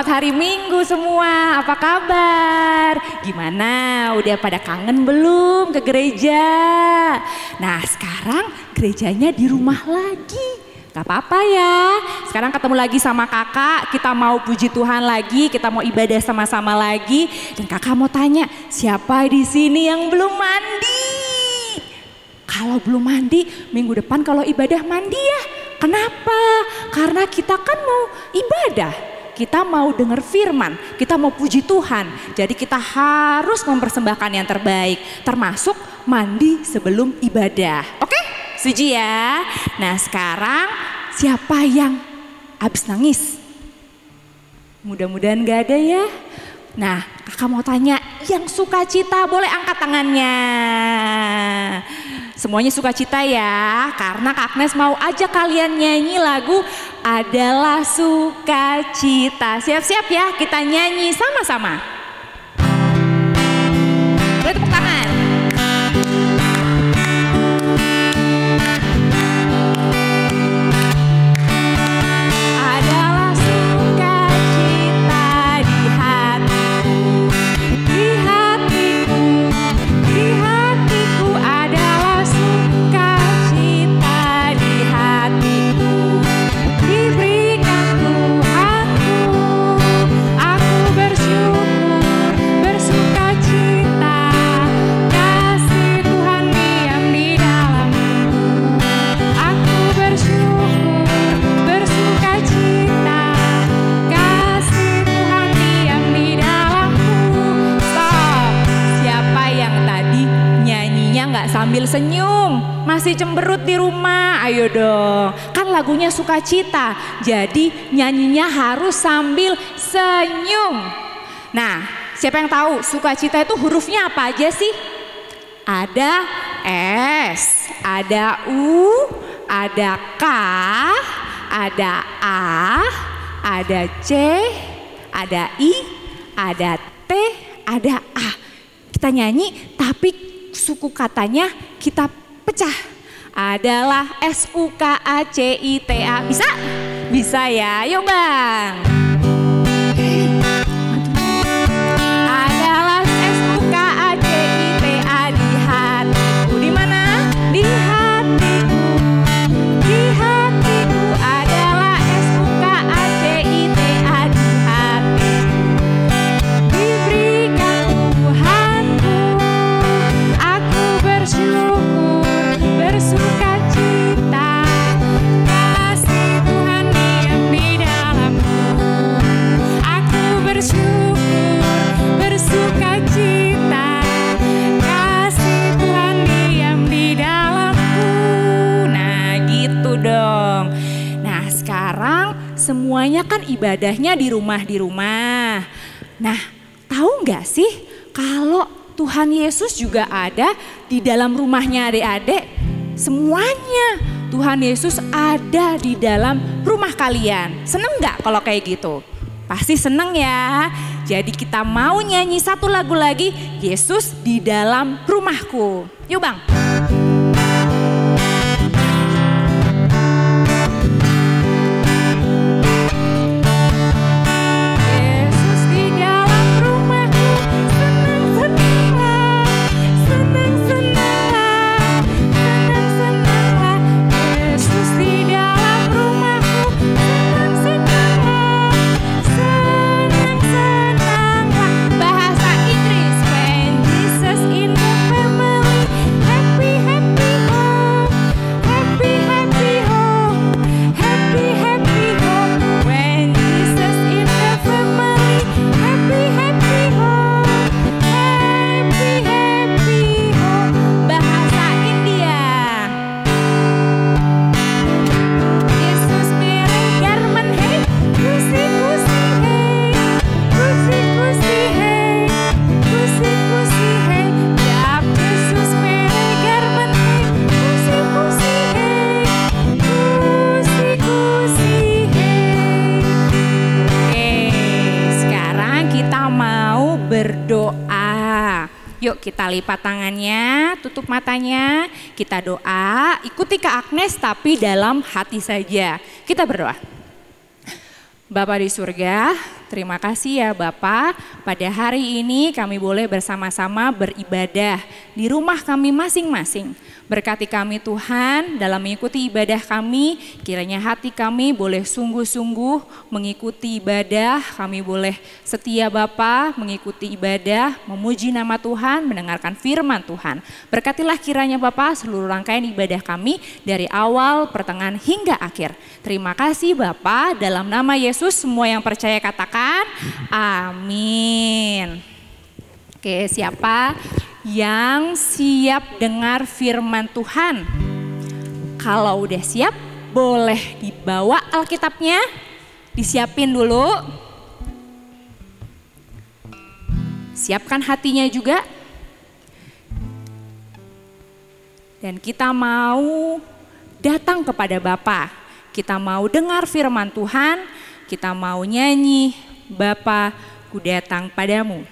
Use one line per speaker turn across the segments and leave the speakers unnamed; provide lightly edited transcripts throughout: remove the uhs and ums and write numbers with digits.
Selamat hari Minggu semua, apa kabar? Gimana, udah pada kangen belum ke gereja? Nah sekarang gerejanya di rumah lagi. Gak apa-apa ya, sekarang ketemu lagi sama kakak, kita mau puji Tuhan lagi, kita mau ibadah sama-sama lagi. Dan kakak mau tanya, siapa di sini yang belum mandi? Kalau belum mandi, minggu depan kalau ibadah mandi ya. Kenapa? Karena kita kan mau ibadah, kita mau dengar firman, kita mau puji Tuhan. Jadi kita harus mempersembahkan yang terbaik, termasuk mandi sebelum ibadah. Oke? Setuju ya? Nah sekarang siapa yang habis nangis? Mudah-mudahan gak ada ya. Nah kakak mau tanya, yang sukacita boleh angkat tangannya. Semuanya sukacita ya, karena Kak Agnes mau ajak kalian nyanyi lagu Adalah Sukacita. Siap-siap ya, kita nyanyi sama-sama. Boleh tepuk tangan. Sambil senyum, masih cemberut di rumah, ayo dong. Kan lagunya sukacita, jadi nyanyinya harus sambil senyum. Nah, siapa yang tahu sukacita itu hurufnya apa aja sih? Ada S, ada U, ada K, ada A, ada C, ada I, ada T, ada A. Kita nyanyi tapi suku katanya kita pecah. Adalah SUKACITA. Bisa? Bisa ya, yuk bang. Adalah SUKACITA di hatiku. Di mana? Di hatiku. Di hatiku adalah SUKACITA di hatiku. Diberikan Tuhanku, aku bersyukur, bersukacita. Kasih Tuhan diam di dalamku. Aku bersyukur, bersukacita. Kasih Tuhan diam di dalamku. Nah gitu dong. Nah sekarang semuanya kan ibadahnya di rumah. Nah tahu nggak sih kalau Tuhan Yesus juga ada di dalam rumahnya adik-adik? Semuanya Tuhan Yesus ada di dalam rumah kalian. Seneng gak kalau kayak gitu? Pasti seneng ya. Jadi kita mau nyanyi satu lagu lagi, Yesus di dalam rumahku. Yuk bang. Yuk kita lipat tangannya, tutup matanya, kita doa, ikuti Kak Agnes tapi dalam hati saja. Kita berdoa. Bapa di surga, terima kasih ya Bapa, pada hari ini kami boleh bersama-sama beribadah di rumah kami masing-masing. Berkati kami Tuhan dalam mengikuti ibadah kami, kiranya hati kami boleh sungguh-sungguh mengikuti ibadah, kami boleh setia Bapa mengikuti ibadah, memuji nama Tuhan, mendengarkan firman Tuhan. Berkatilah kiranya Bapa seluruh rangkaian ibadah kami dari awal, pertengahan hingga akhir. Terima kasih Bapa, dalam nama Yesus semua yang percaya katakan amin. Oke, siapa yang siap dengar firman Tuhan? Kalau udah siap, boleh dibawa Alkitabnya, disiapin dulu. Siapkan hatinya juga. Dan kita mau datang kepada Bapa. Kita mau dengar firman Tuhan, kita mau nyanyi, Bapa, ku datang padamu.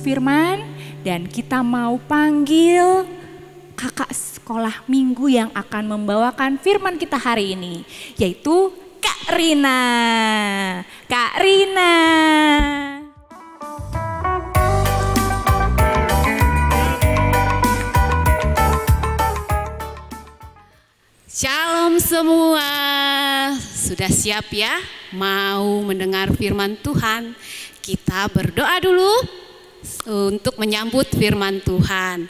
Firman, dan kita mau panggil kakak sekolah minggu yang akan membawakan firman kita hari ini, yaitu Kak Rina. Kak Rina.
Shalom semua, sudah siap ya mau mendengar firman Tuhan? Kita berdoa dulu untuk menyambut firman Tuhan.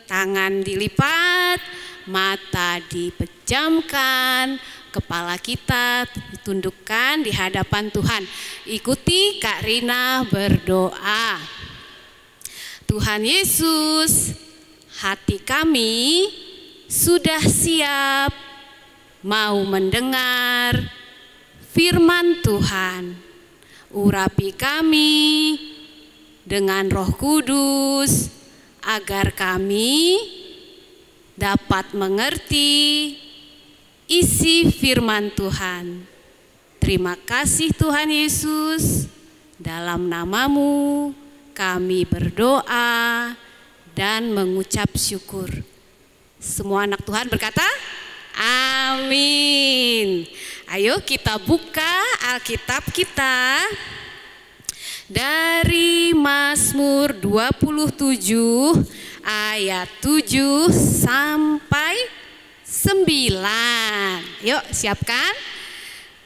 Tangan dilipat, mata dipejamkan, kepala kita ditundukkan di hadapan Tuhan. Ikuti Kak Rina berdoa. Tuhan Yesus, hati kami sudah siap mau mendengar firman Tuhan. Urapi kami dengan Roh Kudus agar kami dapat mengerti isi firman Tuhan. Terima kasih Tuhan Yesus, dalam namamu kami berdoa dan mengucap syukur. Semua anak Tuhan berkata amin. Ayo kita buka Alkitab kita dari Mazmur 27 ayat 7 sampai 9. Yuk siapkan.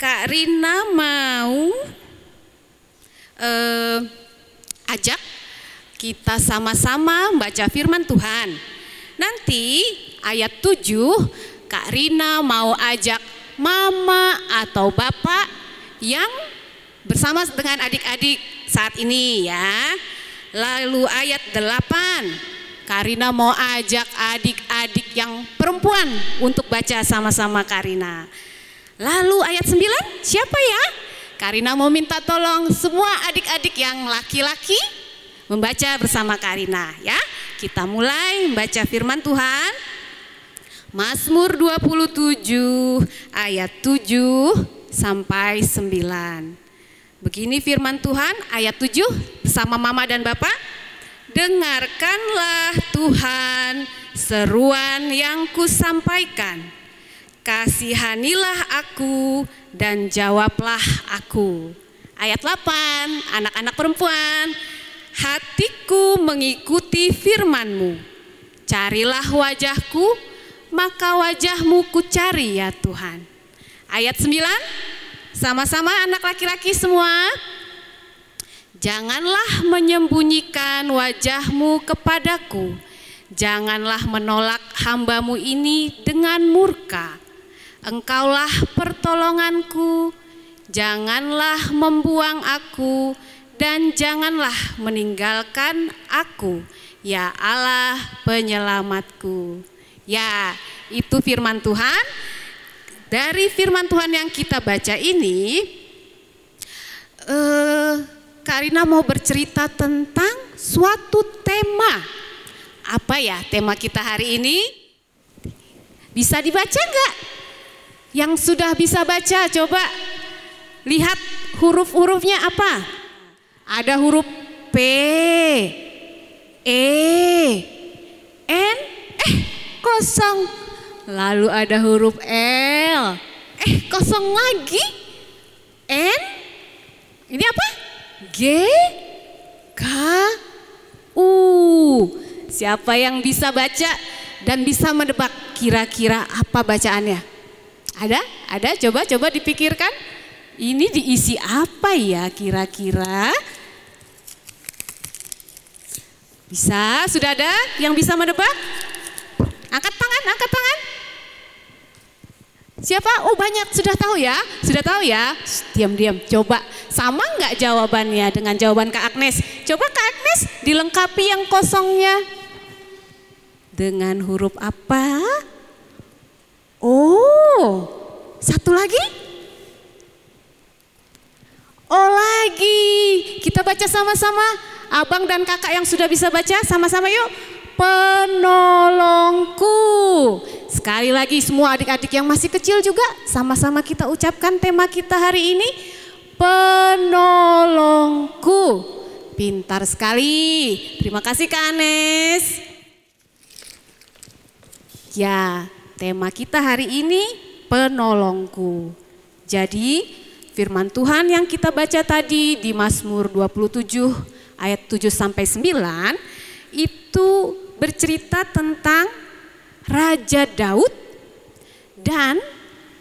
Kak Rina mau ajak kita sama-sama baca firman Tuhan. Nanti ayat 7 Kak Rina mau ajak mama atau bapak yang bersama dengan adik-adik saat ini ya. Lalu ayat 8 Kak Rina mau ajak adik-adik yang perempuan untuk baca sama-sama Kak Rina. Lalu ayat 9 siapa ya? Kak Rina mau minta tolong semua adik-adik yang laki-laki membaca bersama Kak Rina ya. Kita mulai membaca firman Tuhan. Mazmur 27 ayat 7 sampai 9. Begini firman Tuhan, ayat 7 bersama mama dan bapak. Dengarkanlah Tuhan seruan yang kusampaikan. Kasihanilah aku dan jawablah aku. Ayat 8, anak-anak perempuan. Hatiku mengikuti firman-Mu. Carilah wajahku, maka wajah-Mu kucari ya Tuhan. Ayat 9, sama-sama anak laki-laki semua. Janganlah menyembunyikan wajah-Mu kepadaku. Janganlah menolak hamba-Mu ini dengan murka. Engkaulah pertolonganku. Janganlah membuang aku dan janganlah meninggalkan aku, ya Allah penyelamatku. Ya, itu firman Tuhan. Dari firman Tuhan yang kita baca ini, Karina mau bercerita tentang suatu tema. Apa ya tema kita hari ini? Bisa dibaca enggak? Yang sudah bisa baca, coba lihat huruf-hurufnya apa? Ada huruf P, E, N, kosong. Lalu ada huruf L, kosong lagi. N, ini apa? G, K, U. Siapa yang bisa baca dan bisa menebak kira-kira apa bacaannya? Ada? Coba dipikirkan. Ini diisi apa ya kira-kira? Bisa? Sudah ada yang bisa menebak? Angkat tangan. Siapa? Oh banyak, sudah tahu ya? Diam. Coba, sama nggak jawabannya dengan jawaban Kak Agnes? Coba Kak Agnes dilengkapi yang kosongnya. Dengan huruf apa? Oh, satu lagi? Oh lagi, kita baca sama-sama. Abang dan kakak yang sudah bisa baca, sama-sama yuk. Penolongku. Sekali lagi semua adik-adik yang masih kecil juga, sama-sama kita ucapkan tema kita hari ini. Penolongku. Pintar sekali. Terima kasih Kak Anes. Ya, tema kita hari ini penolongku. Jadi firman Tuhan yang kita baca tadi di Mazmur 27 ayat 7 sampai 9 itu bercerita tentang Raja Daud dan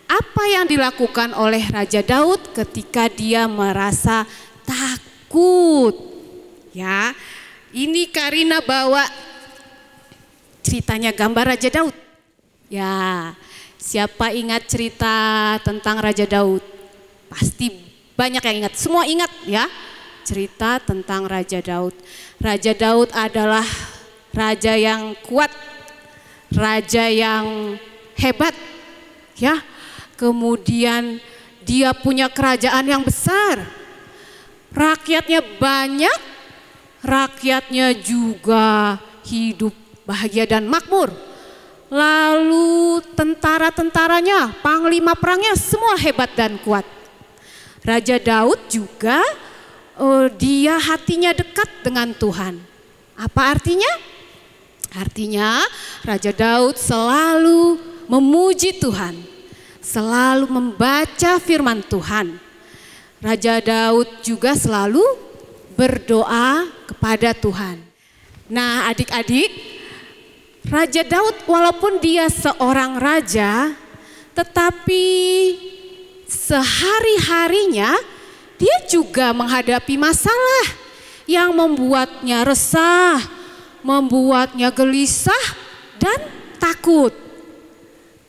apa yang dilakukan oleh Raja Daud ketika dia merasa takut. Ya, ini Karina bawa ceritanya gambar Raja Daud. Ya, siapa ingat cerita tentang Raja Daud? Pasti banyak yang ingat, semua ingat ya. Cerita tentang Raja Daud. Raja Daud adalah raja yang kuat, raja yang hebat ya. Kemudian dia punya kerajaan yang besar. Rakyatnya banyak, rakyatnya juga hidup bahagia dan makmur. Lalu tentara-tentaranya, panglima perangnya semua hebat dan kuat. Raja Daud juga dia hatinya dekat dengan Tuhan. Apa artinya? Artinya Raja Daud selalu memuji Tuhan, selalu membaca firman Tuhan. Raja Daud juga selalu berdoa kepada Tuhan. Nah adik-adik, Raja Daud walaupun dia seorang raja, tetapi sehari-harinya dia juga menghadapi masalah yang membuatnya resah, membuatnya gelisah dan takut.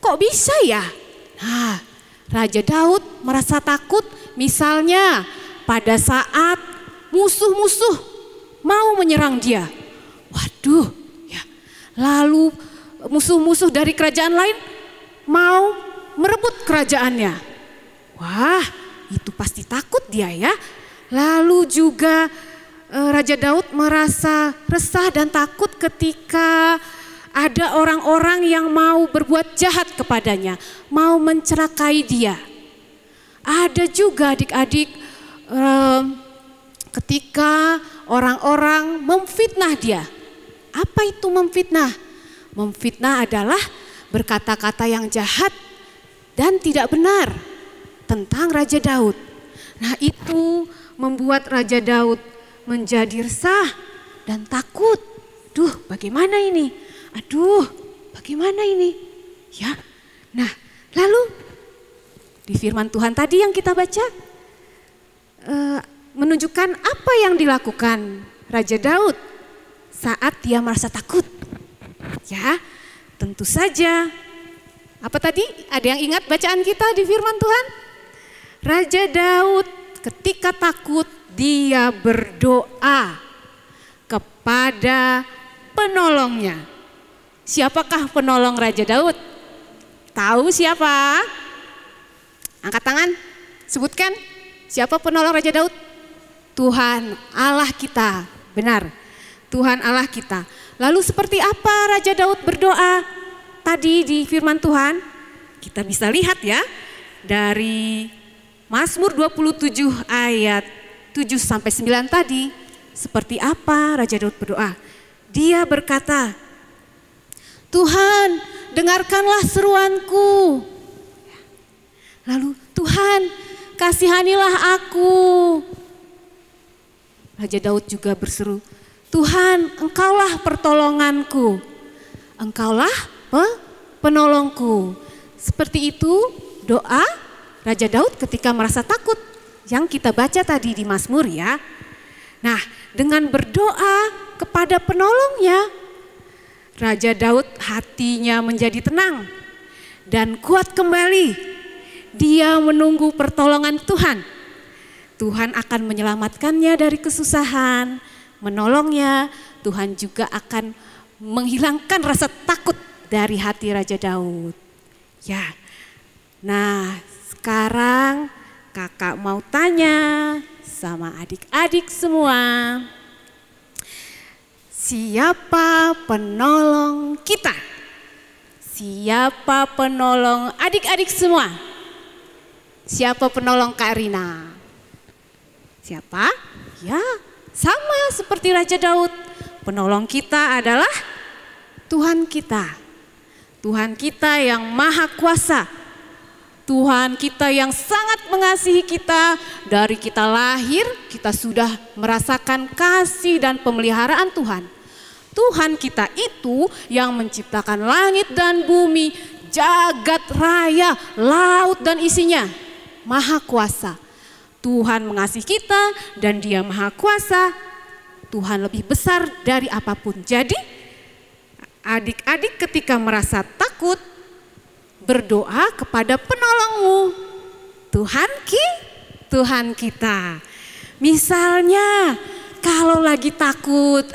Kok bisa ya? Nah, Raja Daud merasa takut misalnya pada saat musuh-musuh mau menyerang dia. Waduh, ya. Lalu musuh-musuh dari kerajaan lain mau merebut kerajaannya. Wah, itu pasti takut dia ya. Lalu juga Raja Daud merasa resah dan takut ketika ada orang-orang yang mau berbuat jahat kepadanya, mau mencelakai dia. Ada juga adik-adik ketika orang-orang memfitnah dia. Apa itu memfitnah? Memfitnah adalah berkata-kata yang jahat dan tidak benar tentang Raja Daud. Nah, itu membuat Raja Daud menjadi resah dan takut. Duh, bagaimana ini? Aduh, bagaimana ini? Ya. Nah, lalu di firman Tuhan tadi yang kita baca menunjukkan apa yang dilakukan Raja Daud saat dia merasa takut. Ya, tentu saja. Apa tadi? Ada yang ingat bacaan kita di firman Tuhan? Raja Daud ketika takut dia berdoa kepada penolongnya. Siapakah penolong Raja Daud? Tahu siapa? Angkat tangan, sebutkan. Siapa penolong Raja Daud? Tuhan Allah kita. Benar, Tuhan Allah kita. Lalu seperti apa Raja Daud berdoa tadi di firman Tuhan? Kita bisa lihat ya dari Mazmur 27 ayat 7-9 tadi. Seperti apa Raja Daud berdoa? Dia berkata, Tuhan dengarkanlah seruanku. Lalu Tuhan kasihanilah aku. Raja Daud juga berseru, Tuhan engkaulah pertolonganku. Engkaulah penolongku. Seperti itu doa Raja Daud ketika merasa takut yang kita baca tadi di Mazmur ya. Nah, dengan berdoa kepada penolongnya, Raja Daud hatinya menjadi tenang dan kuat kembali. Dia menunggu pertolongan Tuhan. Tuhan akan menyelamatkannya dari kesusahan, menolongnya. Tuhan juga akan menghilangkan rasa takut dari hati Raja Daud. Ya, nah sekarang kakak mau tanya sama adik-adik semua. Siapa penolong kita? Siapa penolong adik-adik semua? Siapa penolong Kak Rina? Siapa? Ya, sama seperti Raja Daud. Penolong kita adalah Tuhan kita. Tuhan kita yang maha kuasa. Tuhan kita yang sangat mengasihi kita. Dari kita lahir, kita sudah merasakan kasih dan pemeliharaan Tuhan. Tuhan kita itu yang menciptakan langit dan bumi, jagat raya, laut dan isinya. Maha kuasa. Tuhan mengasihi kita dan Dia maha kuasa. Tuhan lebih besar dari apapun. Jadi adik-adik ketika merasa takut, berdoa kepada penolongmu. Tuhan kita. Misalnya kalau lagi takut,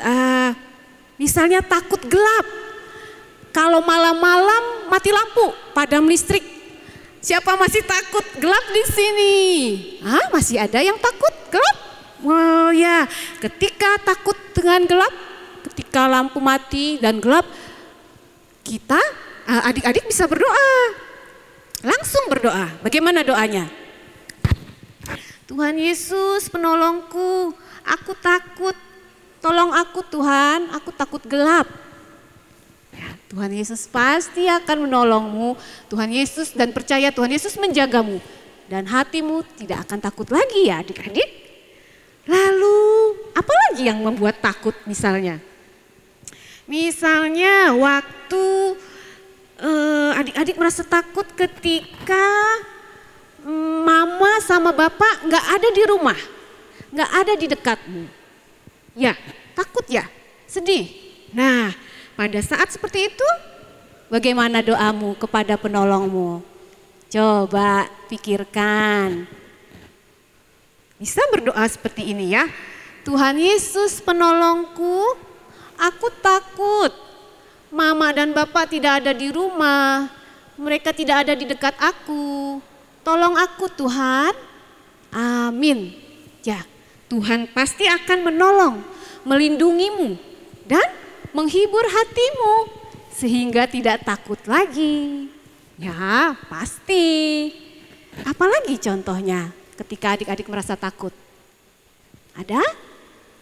misalnya takut gelap. Kalau malam-malam mati lampu, padam listrik. Siapa masih takut gelap di sini? Masih ada yang takut gelap? Oh ya, ketika takut dengan gelap, ketika lampu mati dan gelap, kita adik-adik bisa berdoa. Langsung berdoa. Bagaimana doanya? Tuhan Yesus penolongku, aku takut. Tolong aku Tuhan, aku takut gelap. Ya, Tuhan Yesus pasti akan menolongmu. Tuhan Yesus dan percaya Tuhan Yesus menjagamu. Dan hatimu tidak akan takut lagi ya adik-adik. Lalu apa lagi yang membuat takut misalnya? Misalnya waktu adik-adik merasa takut ketika mama sama bapak nggak ada di rumah. Nggak ada di dekatmu. Ya, takut ya, sedih. Nah, pada saat seperti itu, bagaimana doamu kepada penolongmu? Coba pikirkan. Bisa berdoa seperti ini ya. Tuhan Yesus penolongku, aku takut. Mama dan bapak tidak ada di rumah. Mereka tidak ada di dekat aku. Tolong aku Tuhan. Amin. Ya, Tuhan pasti akan menolong, melindungimu dan menghibur hatimu
sehingga tidak takut lagi. Ya, pasti. Apalagi contohnya ketika adik-adik merasa takut? Ada?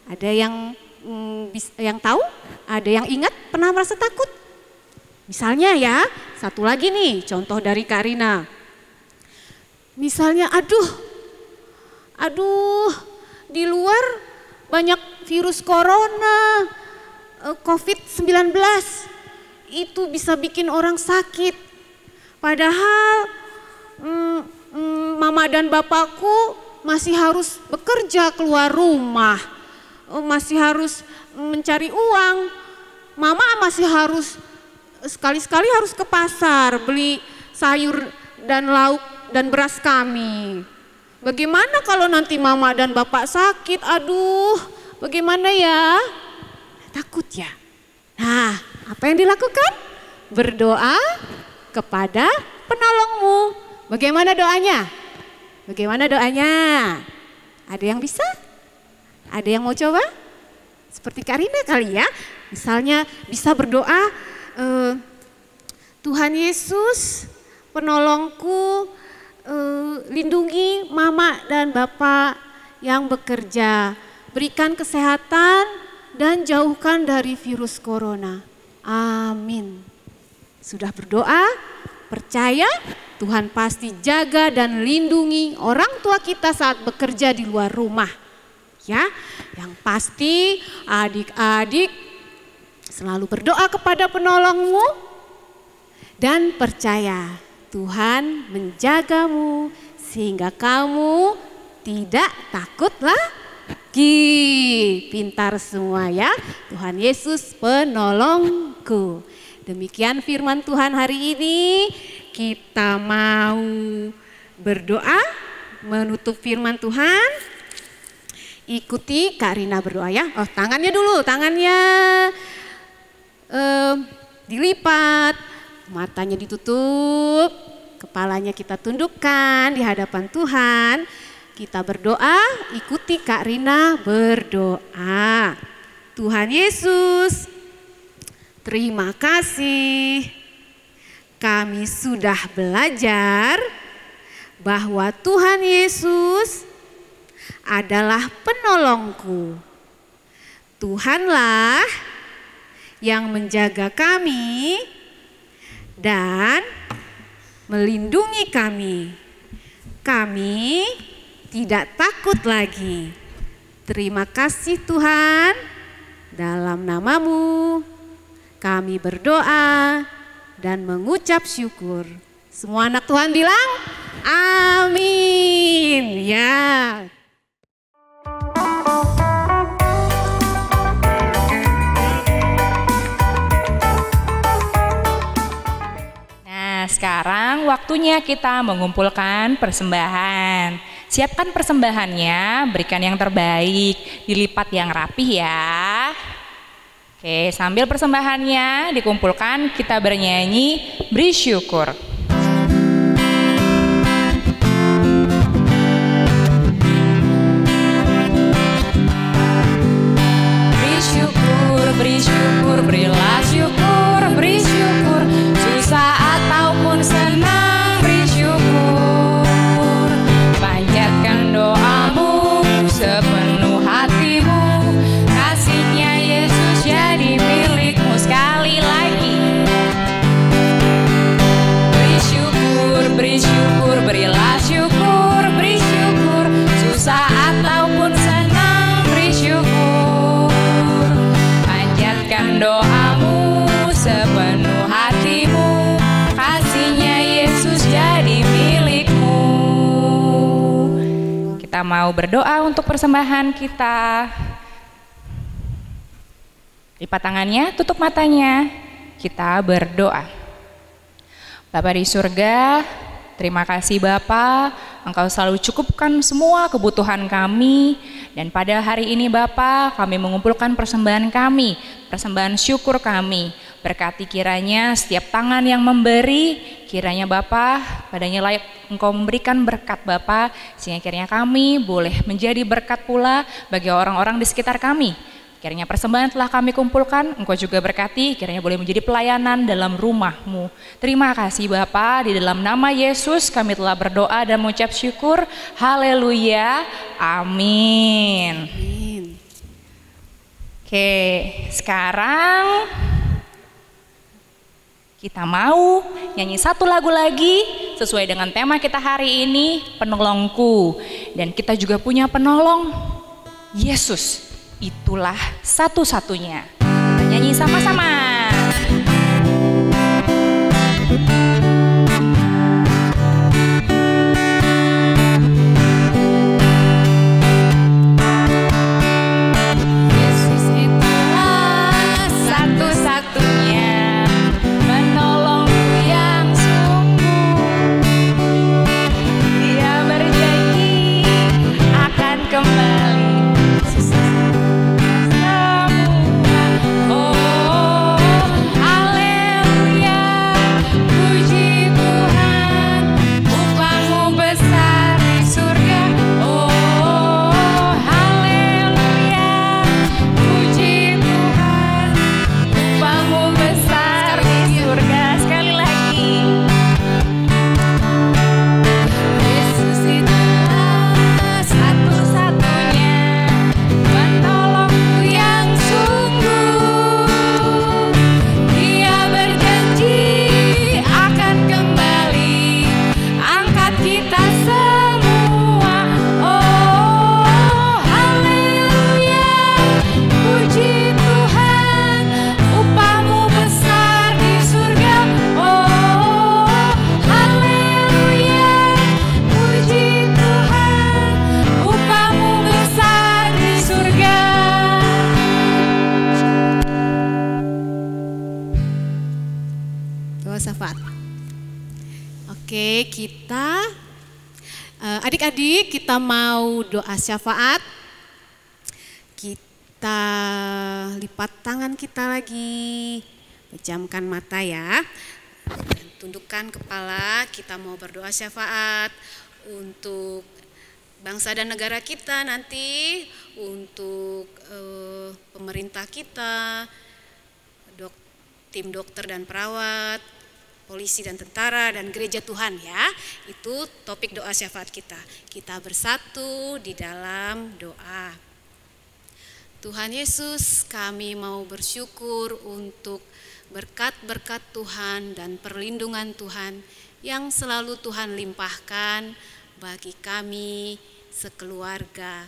Ada yang tahu? Ada yang ingat pernah merasa takut? Misalnya ya, satu lagi nih contoh dari Kak Rina. Misalnya aduh di luar banyak virus corona, COVID-19. Itu bisa bikin orang sakit. Padahal mama dan bapakku masih harus bekerja keluar rumah. Masih harus mencari uang. Mama masih harus sekali-sekali harus ke pasar beli sayur dan lauk dan beras kami. Bagaimana kalau nanti mama dan bapak sakit? Aduh, bagaimana ya? Takut ya? Nah, apa yang dilakukan? Berdoa kepada penolongmu. Bagaimana doanya? Bagaimana doanya? Ada yang bisa? Ada yang mau coba? Seperti Kak Rina kali ya. Misalnya bisa berdoa, Tuhan Yesus penolongku, lindungi mama dan bapak yang bekerja. Berikan kesehatan dan jauhkan dari virus corona. Amin. Sudah berdoa, percaya Tuhan pasti jaga dan lindungi orang tua kita saat bekerja di luar rumah. Ya, yang pasti adik-adik selalu berdoa kepada penolongmu dan percaya Tuhan menjagamu sehingga kamu tidak takut lagi. Pintar semua ya. Tuhan Yesus penolongku. Demikian firman Tuhan hari ini. Kita mau berdoa menutup firman Tuhan. Ikuti Kak Rina berdoa ya. Oh, tangannya dulu, tangannya dilipat, matanya ditutup, kepalanya kita tundukkan di hadapan Tuhan. Kita berdoa, ikuti Kak Rina berdoa. Tuhan Yesus, terima kasih. Kami sudah belajar bahwa Tuhan Yesus adalah penolongku. Tuhanlah yang menjaga kami dan melindungi kami. Kami tidak takut lagi. Terima kasih Tuhan, dalam namamu kami berdoa dan mengucap syukur. Semua anak Tuhan bilang amin. Ya.
Nah, sekarang waktunya kita mengumpulkan persembahan. Siapkan persembahannya, berikan yang terbaik, dilipat yang rapih ya. Oke, sambil persembahannya dikumpulkan, kita bernyanyi beri syukur. Beri syukur, beri syukur, berilah syukur, beri syukur, susah ataupun senang, beri syukur. Panjatkan doamu sepenuh hatimu, kasihnya Yesus jadi milikmu. Sekali lagi, beri syukur, beri syukur, berilah syukur, beri syukur, susah ataupun senang, beri syukur. Panjatkan doamu sepenuh hatimu, kasihnya Yesus jadi milikmu. Kita mau berdoa untuk persembahan kita. Lipat tangannya, tutup matanya. Kita berdoa. Bapa di surga, terima kasih Bapa, Engkau selalu cukupkan semua kebutuhan kami. Dan pada hari ini Bapa, kami mengumpulkan persembahan kami, persembahan syukur kami. Berkati kiranya setiap tangan yang memberi, kiranya Bapa, padanya layak Engkau memberikan berkat Bapa, sehingga kiranya kami boleh menjadi berkat pula bagi orang-orang di sekitar kami. Kiranya persembahan telah kami kumpulkan, Engkau juga berkati, kiranya boleh menjadi pelayanan dalam rumah-Mu. Terima kasih Bapa, di dalam nama Yesus kami telah berdoa dan mengucap syukur. Haleluya, amin.
Amin.
Oke, sekarang kita mau nyanyi satu lagu lagi sesuai dengan tema kita hari ini, penolongku. Dan kita juga punya penolong, Yesus. Itulah satu-satunya. Kita nyanyi sama-sama.
Yesus itulah
Satu-satunya menolongku yang sungguh. Dia berjanji akan kembali. Oh, haleluya, puji Tuhan, upahmu besar di surga. Oh, haleluya, puji Tuhan, upahmu besar di surga. Sekali lagi. Yesus itulah satu-satunya penolongku yang sungguh. Dia berjanji akan kembali angkat kita semua. Oh, haleluya, puji Tuhan, upahmu besar di surga. Oh, haleluya, puji Tuhan, upahmu besar di surga.
Doa syafaat. Oke, kita adik-adik kita mau doa syafaat. Kita lipat tangan kita lagi, pejamkan mata ya, dan tundukkan kepala. Kita mau berdoa syafaat untuk bangsa dan negara kita nanti, untuk pemerintah kita, tim dokter dan perawat, polisi dan tentara, dan gereja Tuhan ya. Itu topik doa syafaat kita. Kita bersatu di dalam doa. Tuhan Yesus, kami mau bersyukur untuk berkat-berkat Tuhan dan perlindungan Tuhan yang selalu Tuhan limpahkan bagi kami sekeluarga.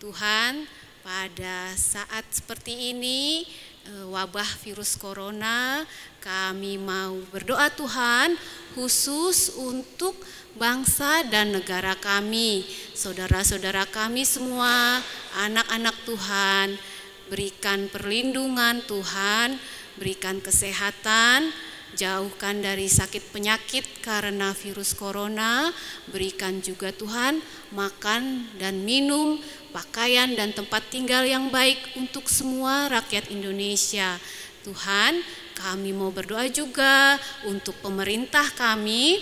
Tuhan, pada saat seperti ini, wabah virus corona, kami mau berdoa Tuhan khusus untuk bangsa dan negara kami, saudara-saudara kami semua, anak-anak Tuhan. Berikan perlindungan Tuhan, berikan kesehatan, jauhkan dari sakit penyakit karena virus corona. Berikan juga Tuhan makan dan minum, pakaian dan tempat tinggal yang baik untuk semua rakyat Indonesia. Tuhan, kami mau berdoa juga untuk pemerintah kami,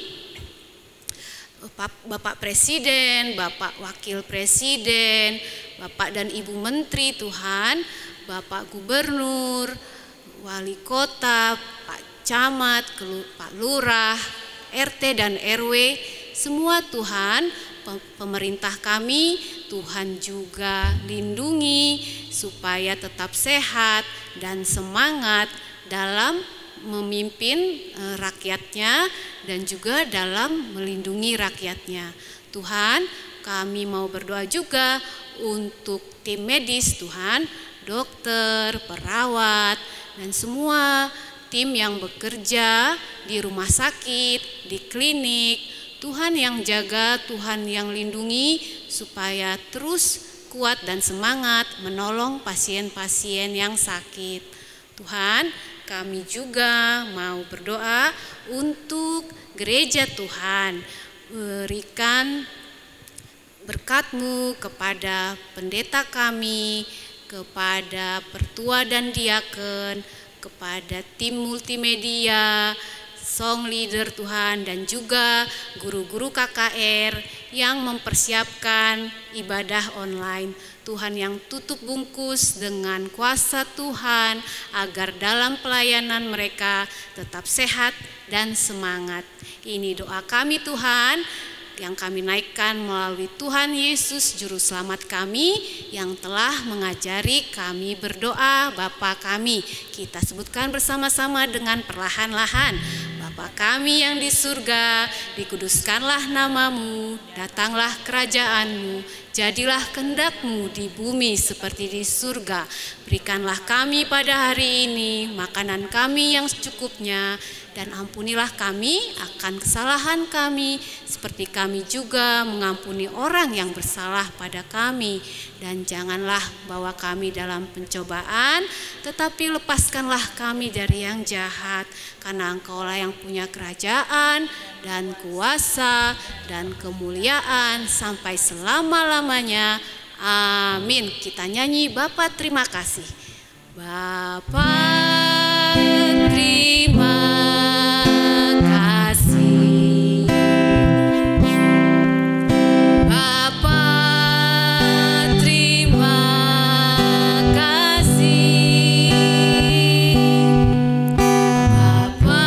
Bapak Presiden, Bapak Wakil Presiden, Bapak dan Ibu Menteri Tuhan, Bapak Gubernur, Wali Kota, Pak Camat, Pak Lurah, RT dan RW, semua Tuhan, pemerintah kami, Tuhan juga lindungi supaya tetap sehat dan semangat dalam memimpin rakyatnya dan juga dalam melindungi rakyatnya. Tuhan, kami mau berdoa juga untuk tim medis Tuhan, dokter, perawat, dan semua tim yang bekerja di rumah sakit, di klinik. Tuhan yang jaga, Tuhan yang lindungi supaya terus kuat dan semangat menolong pasien-pasien yang sakit. Tuhan, kami juga mau berdoa untuk gereja Tuhan. Berikan berkat-Mu kepada pendeta kami, kepada pertua dan diaken, kepada tim multimedia, song leader Tuhan, dan juga guru-guru KKR yang mempersiapkan ibadah online. Tuhan yang tutup bungkus dengan kuasa Tuhan agar dalam pelayanan mereka tetap sehat dan semangat. Ini doa kami Tuhan, yang kami naikkan melalui Tuhan Yesus Juru Selamat kami yang telah mengajari kami berdoa. Bapa kami, kita sebutkan bersama-sama dengan perlahan-lahan. Bapa kami yang di surga, dikuduskanlah namamu, datanglah kerajaanmu, jadilah kehendak-Mu di bumi seperti di surga. Berikanlah kami pada hari ini makanan kami yang secukupnya, dan ampunilah kami akan kesalahan kami, seperti kami juga mengampuni orang yang bersalah pada kami. Dan janganlah bawa kami dalam pencobaan, tetapi lepaskanlah kami dari yang jahat. Karena Engkaulah yang punya kerajaan dan kuasa dan kemuliaan sampai selama-lamanya. Amin. Kita nyanyi Bapa terima kasih. Bapa terima kasih. Bapa terima kasih. Bapa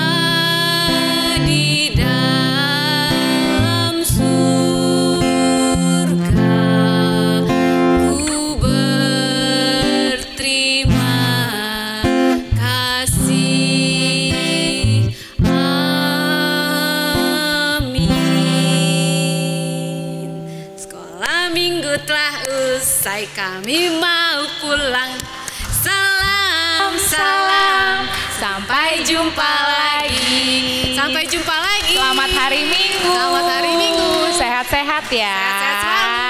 di dalam surga, ku berterima kasih. Amin. Sekolah minggu telah usai, kami mau pulang. Salam, salam, sampai jumpa lagi. Sampai jumpa lagi.
Selamat hari Minggu.
Selamat hari Minggu.
Sehat-sehat ya.
Sehat-sehat selalu.